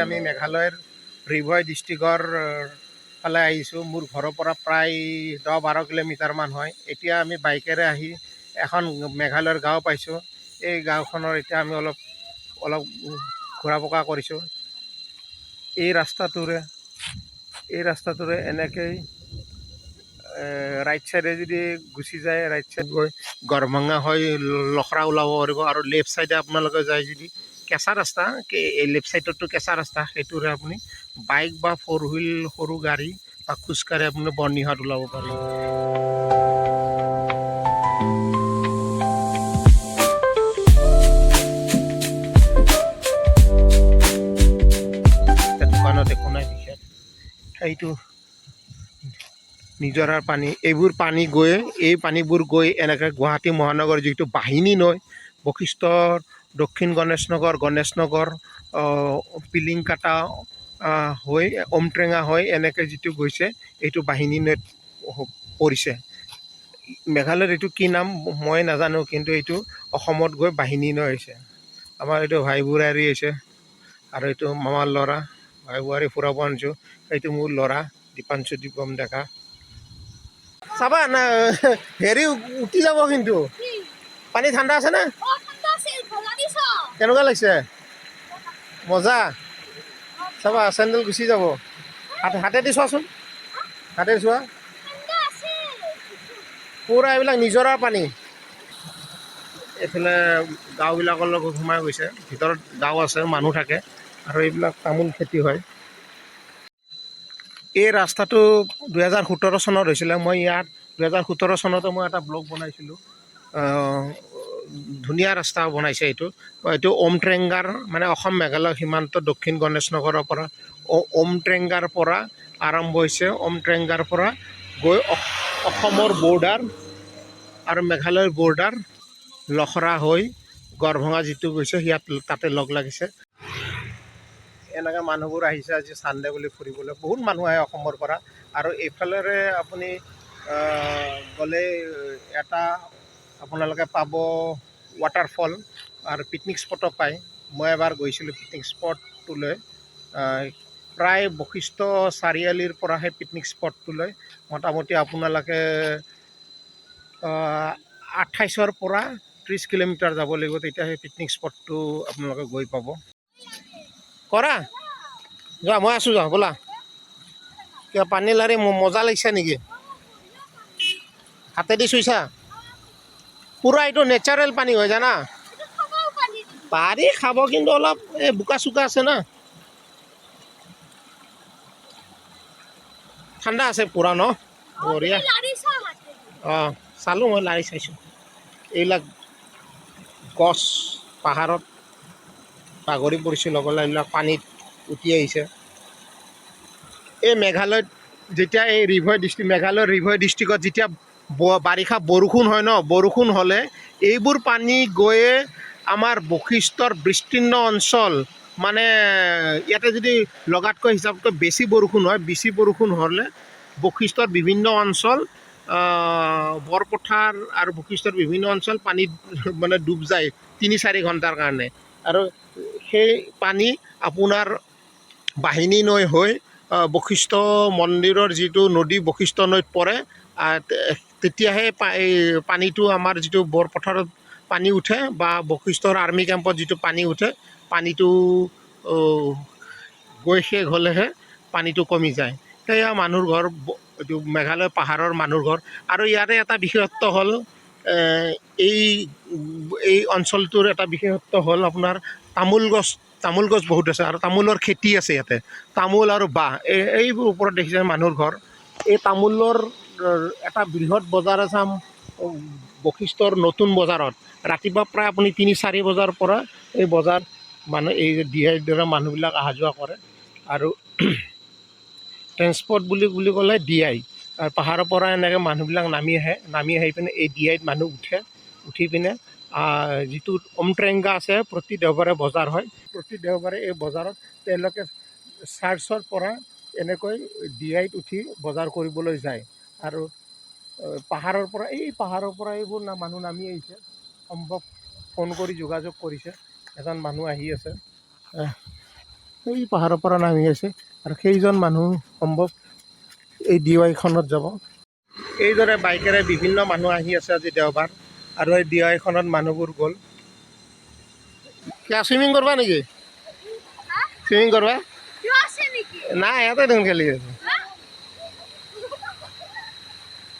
আমি মেঘালয়ৰ ৰিভয় ডিষ্ট্ৰিক্টৰ ফালে আহিছোঁ। মোৰ ঘৰৰ পৰা প্ৰায় 10-12 কিলোমিটাৰমান হয়। এতিয়া আমি বাইকেৰে আহি এখন মেঘালয়ৰ গাঁও পাইছোঁ। এই গাঁওখনৰ এতিয়া আমি অলপ ঘূৰা পকা কৰিছোঁ। এই ৰাস্তাটোৰে এনেকৈ ৰাইট চাইডে যদি গুচি যায়, ৰাইট চাইড গৈ গড়ভঙা হৈ লখৰা ওলাব পাৰিব। আৰু লেফ্ট চাইডে আপোনালোকে যায় যদি কেঁচা ৰাস্তা, এই লেফ্ট চাইডতো কেঁচা ৰাস্তা, সেইটোৰে আপুনি বাইক বা 4 হুইল সৰু গাড়ী বা খোজকাঢ়ি আপুনি বৰ্ণিহাট ওলাব পাৰিব। দোকানত একো নাই বিশেষ। সেইটো নিজৰাৰ পানী, এইবোৰ পানী গৈ পানীবোৰ গৈ এনেকৈ গুৱাহাটী মহানগৰ যিটো বাহিনী নৈ, বশিষ্ঠৰ দক্ষিণ গণেশনগৰ পিলিংকাটা হৈ অমট্ৰেঙা হৈ এনেকৈ যিটো গৈছে, এইটো বাহিনী নৈত পৰিছে। মেঘালয়ত এইটো কি নাম মই নাজানো, কিন্তু এইটো অসমত গৈ বাহিনী নৈ হৈছে। আমাৰ এইটো ভাই বোৱাৰী হৈছে, আৰু এইটো মামাৰ ল'ৰা। ভাই বোৱাৰী ফুৰাব আনিছোঁ। এইটো মোৰ ল'ৰা দীপাঞ্চু দীপম ডেকা। চাবা না, হেৰি উঠি যাব কিন্তু। পানী ঠাণ্ডা আছে না? কেনেকুৱা লাগিছে? মজা। চাবা চেণ্ডেল গুচি যাব। হাতেদি চোৱাচোন, হাতেদি চোৱা। পূৰা এইবিলাক নিজৰাৰ পানী। এইফালে গাঁওবিলাকৰ লগত সোমাই গৈছে। ভিতৰত গাঁও আছে, মানুহ থাকে, আৰু এইবিলাক তামোল খেতি হয়। এই ৰাস্তাটো 2017 চনত হৈছিলে। মই ইয়াত 2017 চনতে মই এটা ব্লগ বনাইছিলোঁ। ধুনীয়া ৰাস্তা বনাইছে এইটো অমট্ৰেংগাৰ, মানে অসম মেঘালয় সীমান্ত দক্ষিণ গণেশনগৰৰ পৰা অমট্ৰেংগাৰ পৰা আৰম্ভ হৈছে। অমট্ৰেংগাৰ পৰা গৈ অসমৰ বৰ্ডাৰ আৰু মেঘালয়ৰ বৰ্ডাৰ লখৰা হৈ গড়ভঙা যিটো গৈছে, তাতে লগ লাগিছে। এনেকৈ মানুহবোৰ আহিছে আজি চানডে বুলি ফুৰিবলৈ। বহুত মানুহ আহে অসমৰ পৰা। আৰু এইফালেৰে আপুনি গ'লে এটা আপোনালোকে পাব ৱাটাৰফল আৰু পিকনিক স্পটো পায়। মই এবাৰ গৈছিলোঁ পিকনিক স্পটটোলৈ। প্ৰায় বশিষ্ঠ চাৰিআলিৰ পৰা সেই পিকনিক স্পটটোলৈ মোটামুটি আপোনালোকে 28ৰ পৰা 30 কিলোমিটাৰ যাব লাগিব, তেতিয়া সেই পিকনিক স্পটটো আপোনালোকে গৈ পাব। কৰা যোৱা, মই আছোঁ, যাওঁ ব'লা। কিবা পানী লাৰি মজা লাগিছে নেকি? হাতেদি চুইছা? পূৰা এইটো নেচাৰেল পানী হয় জানা। পাৰি খাব, কিন্তু অলপ এই বোকা চোকা আছে না। ঠাণ্ডা আছে পূৰা ন? বঢ়িয়া। অঁ চালোঁ, মই লাৰি চাইছোঁ। এইবিলাক গছ পাহাৰত বাগৰি পৰিছে, লগতে এইবিলাক পানীত উটি আহিছে। এই মেঘালয়ত যেতিয়া এই মেঘালয়ৰ ৰিভয় ডিষ্ট্ৰিক্টত যেতিয়া বাৰিষা বৰষুণ হয় ন, বৰষুণ হ'লে এইবোৰ পানী গৈয়ে আমাৰ বশিষ্ঠৰ বিস্তীৰ্ণ অঞ্চল, মানে ইয়াতে যদি লগাতকৈ হিচাপতকৈ বেছি বৰষুণ হয়, বেছি বৰষুণ হ'লে বশিষ্ঠৰ বিভিন্ন অঞ্চল, বৰপথাৰ আৰু বশিষ্ঠৰ বিভিন্ন অঞ্চল পানীত মানে ডুব যায় 3-4 ঘণ্টাৰ কাৰণে। আৰু সেই পানী আপোনাৰ বাহিনী নৈ হৈ বশিষ্ঠ মন্দিৰৰ যিটো নদী বশিষ্ঠ নৈত পৰে। তেতিয়াহে এই পানীটো আমাৰ যিটো বৰপথাৰত পানী উঠে বা বশিষ্ঠৰ আৰ্মি কেম্পত যিটো পানী উঠে, পানীটো গৈ শেষ হ'লেহে পানীটো কমি যায়। সেয়া মানুহৰ ঘৰ, এইটো মেঘালয় পাহাৰৰ মানুহৰ ঘৰ। আৰু ইয়াৰে এটা বিশেষত্ব হ'ল, এই অঞ্চলটোৰ এটা বিশেষত্ব হ'ল আপোনাৰ তামোল গছ বহুত আছে, আৰু তামোলৰ খেতি আছে ইয়াতে। তামোল আৰু বাঁহ, এইবোৰ ওপৰত দেখিছে মানুহৰ ঘৰ। এই তামোলৰ এটা বৃহৎ বজাৰ আছে বশিষ্ঠৰ নতুন বজাৰত। ৰাতিপুৱা প্ৰায় আপুনি 3-4 বজাৰ পৰা এই বজাৰ এই ডিআইৰ দ্বাৰা মানুহবিলাক অহা যোৱা কৰে। আৰু ট্ৰেন্সপৰ্ট বুলি ক'লে ডিআই। পাহাৰৰ পৰা এনেকৈ মানুহবিলাক নামি আহি পিনে এই ডিআইত মানুহ উঠি পিনে যিটো অমট্ৰেংগা আছে, প্ৰতি দেওবাৰে বজাৰ হয়। প্ৰতি দেওবাৰে এই বজাৰত তেওঁলোকে চাৰ্চৰ পৰা এনেকৈ ডিআইত উঠি বজাৰ কৰিবলৈ যায়। আৰু পাহাৰৰ পৰা এইবোৰ মানুহ নামি আহিছে। সম্ভৱ ফোন কৰি যোগাযোগ কৰিছে, এজন মানুহ আহি আছে। সেই পাহাৰৰ পৰা নামি আছে আৰু সেইজন মানুহ সম্ভৱ এই DIYখনত যাব। এইদৰে বাইকেৰে বিভিন্ন মানুহ আহি আছে আজি দেওবাৰ আৰু এই DIYখনত মানুহবোৰ গ'ল। কিয় চুইমিং কৰবা নেকি? চুইমিং কৰবা? নাই ইয়াতে দেখোন খেলি আছে।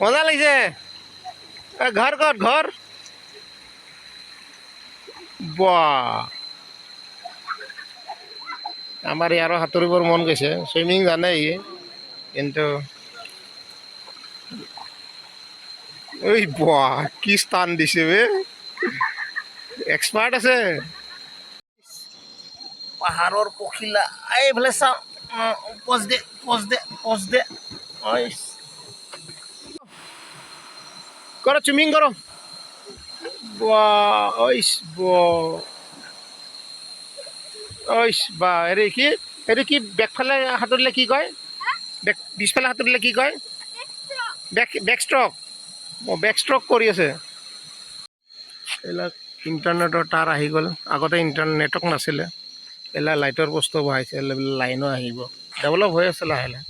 মজা লাগিছে। ঘৰ ক'ত ঘৰ? বাহ, আমাৰ ইয়াৰো সাঁতুৰিবৰ মন গৈছে। চুইমিং জানে ই, কিন্তু এই বাহ কি স্থান দিছে বে, এক্সপাৰ্ট আছে। পাহাৰৰ পখিলা এইফালে চাওঁ। পজ দে পজ দে পজ দে। কৰো চুইমিং কৰো। বা হেৰি কি বেকফালে সাঁতুৰিলে কি কয়? পিছফালে সাঁতুৰিলে কি কয়? Back stroke. বেক ষ্ট্ৰক কৰি আছে। এইবিলাক ইণ্টাৰনেটৰ তাঁৰ আহি গ'ল। আগতে নেটৱৰ্ক নাছিলে, এইবিলাক লাইটৰ বস্তু বহাইছে, লাইনো আহিব। ডেভেলপ হৈ আছে লাহে লাহে।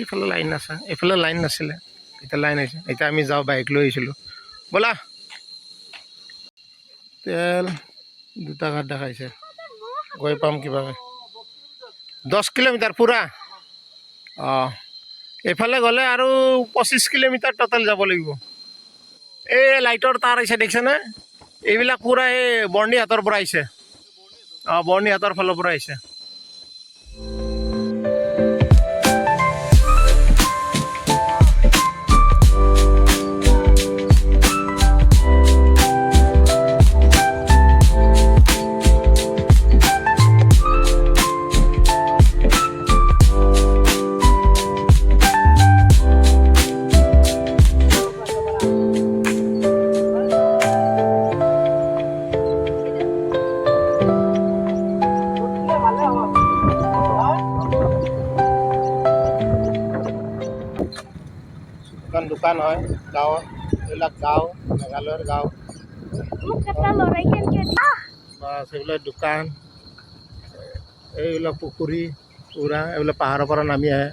এইফালে লাইন আছে, এইফালে লাইন নাছিলে, এতিয়া লাইন আহিছে। এতিয়া আমি যাওঁ, বাইক লৈ আহিছিলোঁ। ব'লা। তেল 2টা ঘাট দেখাইছে, গৈ পাম কিবাকৈ। 10 কিলোমিটাৰ পূৰা। অঁ, এইফালে গ'লে আৰু 25 কিলোমিটাৰ টোটেল যাব লাগিব। এই লাইটৰ তাঁৰ আহিছে দেখিছেনে? এইবিলাক পূৰা এই বৰ্ণিহাটৰ পৰা আহিছে। অঁ, বৰ্ণিহাটৰ ফালৰ পৰা আহিছে। দোকান হয় গাঁৱৰ, এইবিলাক গাঁও, মেঘালয়ৰ গাঁও। বাছ এইবিলাক দোকান, এইবিলাক পুখুৰী পুৰা, এইবিলাক পাহাৰৰ পৰা নামি আহে।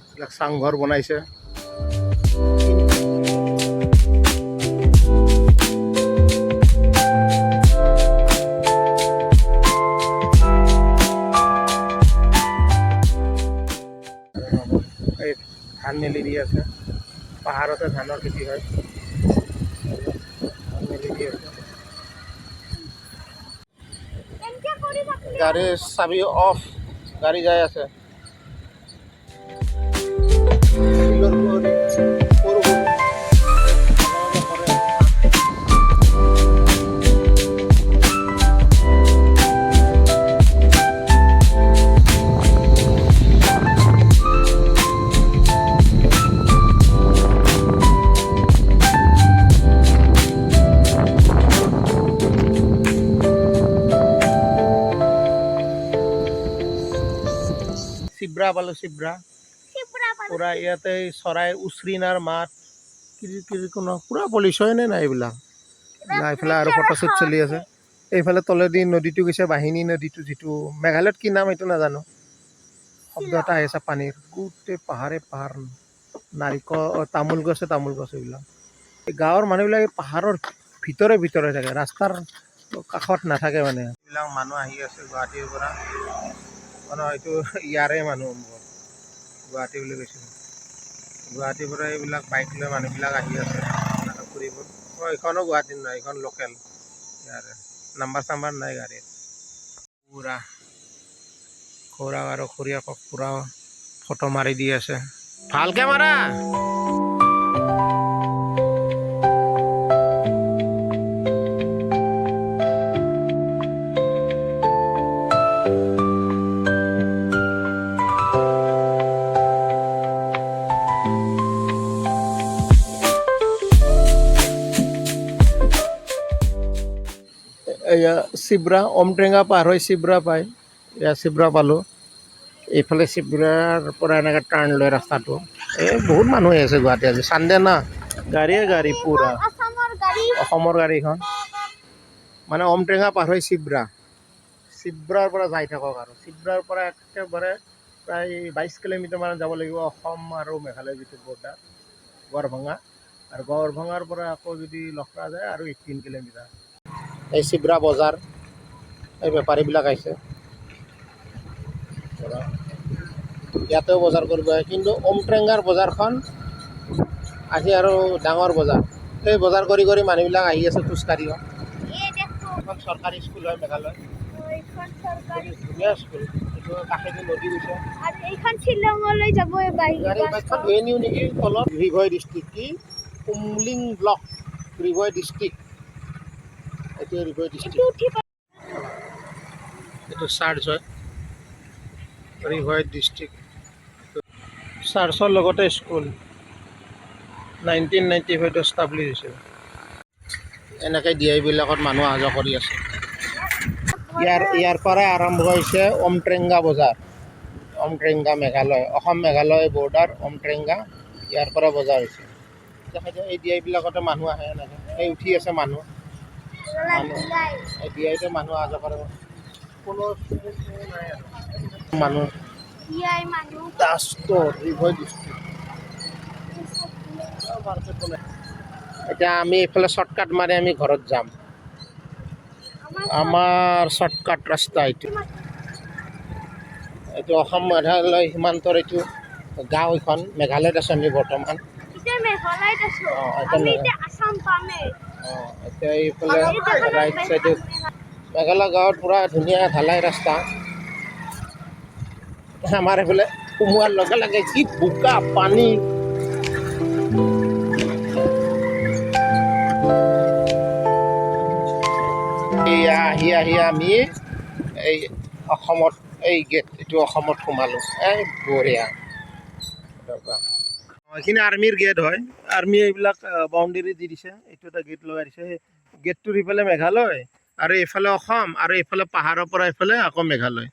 এইবিলাক চাংঘৰ বনাইছে। এই ধান মেলি দি আছে, পাহাৰতে ধানৰ খেতি হয়। গাড়ীৰ চাবি অফ, গাড়ী যাই আছে। চিব্ৰা পালোঁ, চিব্ৰা পূৰা ইয়াতে চৰাই উচৰিনাৰ মাত, কোনো পূৰা পলিউশ্যনে নাই এইবিলাক। এইফালে আৰু ফটোশ্বুট চলি আছে। এইফালে তলেদি নদীটো গৈছে, বাহিনী নদীটো, যিটো মেঘালয়ত কি নাম এইটো নাজানো। শব্দ এটা আহি আছে পানীৰ, গোটেই পাহাৰে পাহাৰ, নাৰিকল, তামোল গছ এইবিলাক। এই গাঁৱৰ মানুহবিলাক এই পাহাৰৰ ভিতৰে ভিতৰে থাকে, ৰাস্তাৰ কাষত নাথাকে মানে। এইবিলাক মানুহ আহি আছে গুৱাহাটীৰ পৰা, মানে হয়তো ইয়াৰে মানুহ, গুৱাহাটী বুলি কৈছিলোঁ। গুৱাহাটীৰ পৰা এইবিলাক বাইক লৈ মানুহবিলাক আহি আছে ফুৰিব। এইখনো গুৱাহাটীৰ নহয়, এইখন লোকেল ইয়াৰে, নাম্বাৰ চাম্বাৰ নাই গাড়ীৰ। পূৰা খুৰা আৰু খুৰীয়েকক পূৰা ফটো মাৰি দি আছে। ভালকে মাৰা। এয়া চিব্ৰা, অমট্ৰেঙা পাৰ হৈ চিব্ৰা পায়। এয়া চিব্ৰা পালোঁ। এইফালে চিব্ৰাৰ পৰা এনেকৈ টাৰ্ণ লয় ৰাস্তাটো। এই বহুত মানুহ হৈ আছে গুৱাহাটী আজি, চানডে না, গাড়ীয়ে গাড়ী পূৰা। অসমৰ গাড়ীখন মানে অমট্ৰেঙা পাৰ হৈ চিব্ৰা চিব্ৰাৰ পৰা যাই থাকক আৰু চিব্ৰাৰ পৰা একেবাৰে প্ৰায় 22 কিলোমিটাৰমান যাব লাগিব অসম আৰু মেঘালয় যিটো বৰ্ডাৰ গড়ভঙা আৰু গড়ভঙাৰ পৰা আকৌ যদি লখৰা যায় আৰু 18 কিলোমিটাৰ। এই চিব্ৰা বজাৰ এই বেপাৰীবিলাক আহিছে ইয়াতেও বজাৰ কৰিব আহে, কিন্তু ওমট্ৰেংগাৰ বজাৰখন আজি আৰু ডাঙৰ বজাৰ। সেই বজাৰ কৰি কৰি মানুহবিলাক আহি আছে খোজকাঢ়িও। এখন চৰকাৰী স্কুল হয় মেঘালয়, ধুনীয়া স্কুল। এইটো কাষেদি নদী গৈছে। এইখন শ্বিলঙলৈ যাব বাইকখন ধুই নিওঁ নেকি তলত। ৰিভয় ডিষ্ট্ৰিক্ট কি কুমলিং ব্লক ৰিভয় ডিষ্ট্ৰিক্ট, এইটো ৰিভয় ডিষ্ট্ৰিক্ট। এইটো চাৰ্চ হয় ৰিভয় ডিষ্ট্ৰিক্ট। চাৰ্চৰ লগতে স্কুল 1995 এষ্টাব্লিছ হৈছিল। এনেকৈ ডিআইবিলাকত মানুহ অহা যোৱা কৰি আছে। ইয়াৰ পৰাই আৰম্ভ হৈছে ওমট্ৰেংগা বজাৰ। ওমট্ৰেংগা মেঘালয়, অসম মেঘালয় বৰ্ডাৰ ওমট্ৰেংগা, ইয়াৰ পৰা বজাৰ হৈছে। এই ডিআইবিলাকতে মানুহ আহে এনেকৈ, এই উঠি আছে মানুহ এই ডিআইতে মানুহ অহা যোৱা কৰে। কোনো নাই আৰু মানুহ ৰিভয় ডিষ্ট্ৰিক্ট। এতিয়া আমি এইফালে শ্বৰ্টকাট মাৰি আমি ঘৰত যাম। আমাৰ শ্বৰ্টকাট ৰাস্তা এইটো। এইটো অসম মেঘালয় সীমান্তৰ এইটো গাঁও। এইখন মেঘালয়ত আছোঁ আমি বৰ্তমান। এতিয়া এইফালে ৰাইট চাইডে মেঘালয় গাঁৱত পূৰা ধুনীয়া ঢালাই ৰাস্তা। আমাৰ এইফালে সোমোৱাৰ লগে লগে কি বোকা পানী। আহি আমি এই অসমত এই গেট এইটো অসমত সোমালোঁ। এই বঢ়িয়া। এইখিনি আৰ্মিৰ গেট হয়। আৰ্মি এইবিলাক বাউণ্ডেৰী দি দিছে। এইটো এটা গেট লগাই দিছে। সেই গেটটোৰ ইফালে মেঘালয় আৰু এইফালে অসম আৰু এইফালে পাহাৰৰ পৰা এইফালে আকৌ মেঘালয়।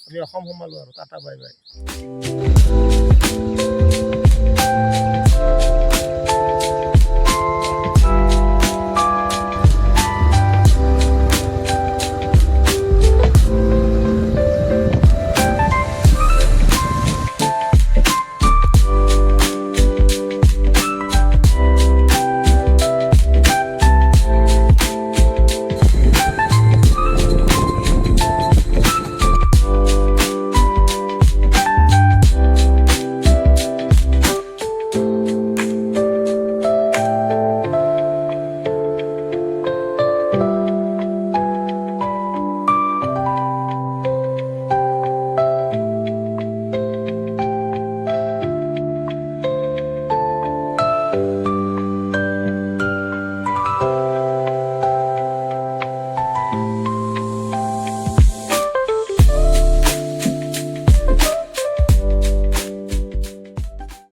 আমি অসম সোমালোঁ আৰু টাটা বাই বাই।